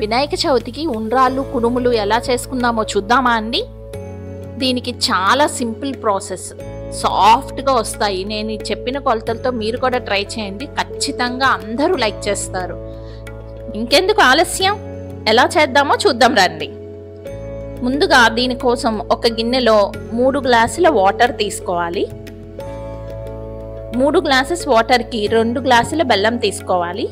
వినాయక చవితికి ఉండ్రాళ్ళు కుడుములు ఎలా చేసుకుందామో చూద్దామా అండి. దీనికి చాలా సింపుల్ ప్రాసెస్, సాఫ్ట్గా వస్తాయి. నేను చెప్పిన కొలతలతో మీరు కూడా ట్రై చేయండి, ఖచ్చితంగా అందరూ లైక్ చేస్తారు. ఇంకెందుకు ఆలస్యం, ఎలా చేద్దామో చూద్దాం రండి. ముందుగా దీనికోసం ఒక గిన్నెలో 3 గ్లాసుల వాటర్ తీసుకోవాలి. 3 గ్లాసెస్ వాటర్కి 2 గ్లాసుల బెల్లం తీసుకోవాలి.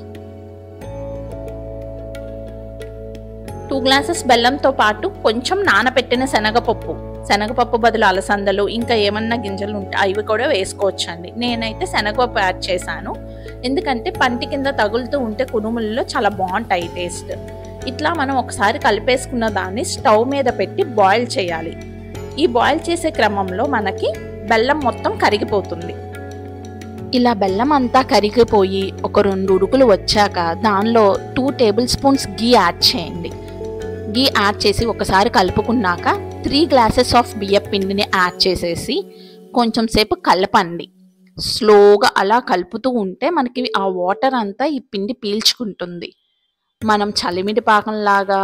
2 గ్లాసెస్ బెల్లంతో పాటు కొంచెం నానబెట్టిన శనగపప్పు బదులు అలసందలు ఇంకా ఏమన్నా గింజలు ఉంటే అవి కూడా వేసుకోవచ్చండి. నేనైతే శనగపప్పు యాడ్ చేశాను, ఎందుకంటే పంటి కింద తగులుతూ ఉంటే కుడుములలో చాలా బాగుంటాయి టేస్ట్. ఇట్లా మనం ఒకసారి కలిపేసుకున్న దాన్ని స్టవ్ మీద పెట్టి బాయిల్ చేయాలి. ఈ బాయిల్ చేసే క్రమంలో మనకి బెల్లం మొత్తం కరిగిపోతుంది. ఇలా బెల్లం అంతా కరిగిపోయి ఒక 2 ఉడుకులు వచ్చాక దానిలో 2 టేబుల్ స్పూన్స్ గీ యాడ్ చేయండి. గీ యాడ్ చేసి ఒకసారి కలుపుకున్నాక 3 గ్లాసెస్ ఆఫ్ బియ్యం పిండిని యాడ్ చేసేసి కొంచెం సేపు కలపండి. స్లోగా అలా కలుపుతూ ఉంటే మనకి ఆ వాటర్ అంతా ఈ పిండి పీల్చుకుంటుంది. మనం చలిమిడి పాకంలాగా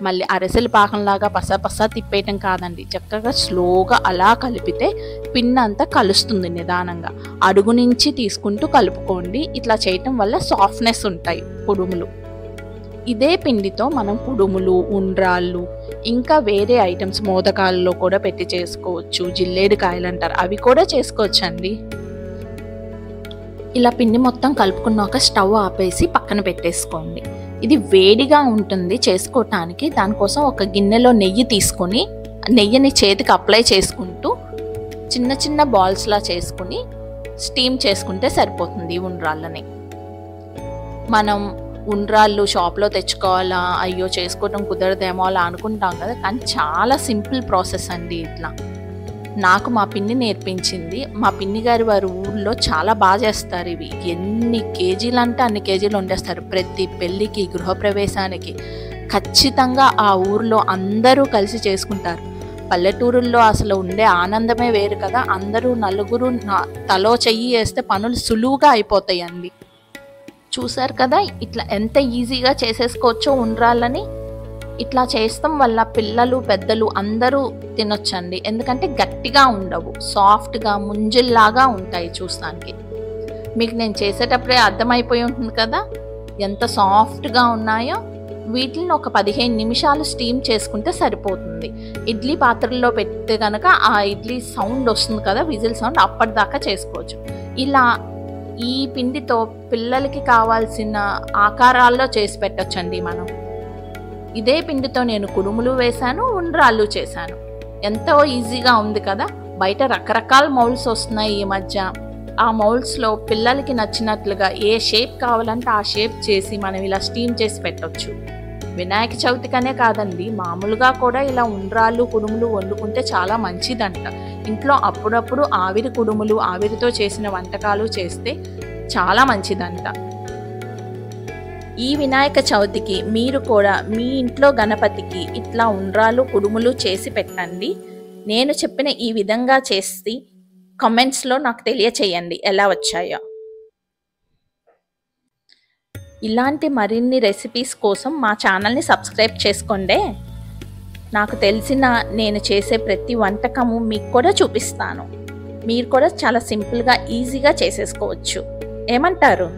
మళ్ళీ అరిసెల పాకంలాగా పసపసా తిప్పేయటం కాదండి, చక్కగా స్లోగా అలా కలిపితే పిండి అంతా కలుస్తుంది నిదానంగా. అడుగు నుంచి తీసుకుంటూ కలుపుకోండి. ఇట్లా చేయటం వల్ల సాఫ్ట్నెస్ ఉంటాయి కుడుములు. ఇదే పిండితో మనం కుడుములు, ఉండ్రాళ్ళు ఇంకా వేరే ఐటమ్స్ మోదకాలలో కూడా పెట్టి చేసుకోవచ్చు. జిల్లేడు కాయలు అంటారు, అవి కూడా చేసుకోవచ్చండి. ఇలా పిండి మొత్తం కలుపుకున్నాక స్టవ్ ఆపేసి పక్కన పెట్టేసుకోండి. ఇది వేడిగా ఉంటుంది చేసుకోవటానికి. దానికోసం ఒక గిన్నెలో నెయ్యి తీసుకొని నెయ్యిని చేతికి అప్లై చేసుకుంటూ చిన్న చిన్న బాల్స్లా చేసుకుని స్టీమ్ చేసుకుంటే సరిపోతుంది ఉండ్రాళ్ళని. మనం ఉండ్రాళ్ళు షాప్లో తెచ్చుకోవాలా, అయ్యో చేసుకోవటం కుదరదేమో అలా అనుకుంటాం కదా, కానీ చాలా సింపుల్ ప్రాసెస్ అండి. ఇట్లా నాకు మా పిన్ని నేర్పించింది. మా పిన్ని గారి వారి ఊళ్ళో చాలా బాగా చేస్తారు ఇవి. ఎన్ని కేజీలు అంటే అన్ని కేజీలు వండేస్తారు. ప్రతి పెళ్ళికి, గృహప్రవేశానికి ఖచ్చితంగా ఆ ఊరిలో అందరూ కలిసి చేసుకుంటారు. పల్లెటూరుల్లో అసలు ఉండే ఆనందమే వేరు కదా. అందరూ నలుగురు తలో చెయ్యి వేస్తే పనులు సులువుగా అయిపోతాయండి. చూసారు కదా ఇట్లా ఎంత ఈజీగా చేసేసుకోవచ్చో ఉండ్రాళ్ళని. ఇట్లా చేస్తాం వల్ల పిల్లలు పెద్దలు అందరూ తినొచ్చండి, ఎందుకంటే గట్టిగా ఉండవు, సాఫ్ట్గా ముంజిల్లాగా ఉంటాయి చూస్తానికి. మీకు నేను చేసేటప్పుడే అర్థమైపోయి ఉంటుంది కదా ఎంత సాఫ్ట్గా ఉన్నాయో. వీటిని ఒక 15 నిమిషాలు స్టీమ్ చేసుకుంటే సరిపోతుంది. ఇడ్లీ పాత్రలో పెడితే కనుక ఆ ఇడ్లీ సౌండ్ వస్తుంది కదా, విజిల్ సౌండ్, అప్పటిదాకా చేసుకోవచ్చు. ఇలా ఈ పిండితో పిల్లలకి కావాల్సిన ఆకారాల్లో చేసి పెట్టొచ్చండి మనం. ఇదే పిండితో నేను కుడుములు వేశాను, ఉండ్రాళ్ళు చేశాను. ఎంతో ఈజీగా ఉంది కదా. బయట రకరకాల మౌల్డ్స్ వస్తున్నాయి ఈ మధ్య. ఆ మౌల్డ్స్లో పిల్లలకి నచ్చినట్లుగా ఏ షేప్ కావాలంటే ఆ షేప్ చేసి మనం ఇలా స్టీమ్ చేసి పెట్టొచ్చు. వినాయక చవితికనే కాదండి, మామూలుగా కూడా ఇలా ఉండ్రాళ్ళు కుడుములు వండుకుంటే చాలా మంచిదంట. ఇంట్లో అప్పుడప్పుడు ఆవిరి కుడుములు, ఆవిరితో చేసిన వంటకాలు చేస్తే చాలా మంచిదంట. ఈ వినాయక చవితికి మీరు కూడా మీ ఇంట్లో గణపతికి ఇట్లా ఉండ్రాళ్ళు కుడుములు చేసి పెట్టండి. నేను చెప్పిన ఈ విధంగా చేసి కామెంట్స్లో నాకు తెలియచేయండి ఎలా వచ్చాయో. ఇలాంటి మరిన్ని రెసిపీస్ కోసం మా ఛానల్ని సబ్స్క్రైబ్ చేసుకోండి. నాకు తెలిసిన నేను చేసే ప్రతి వంటకము మీకు కూడా చూపిస్తాను. మీరు కూడా చాలా సింపుల్గా ఈజీగా చేసేసుకోవచ్చు. ఏమంటారు?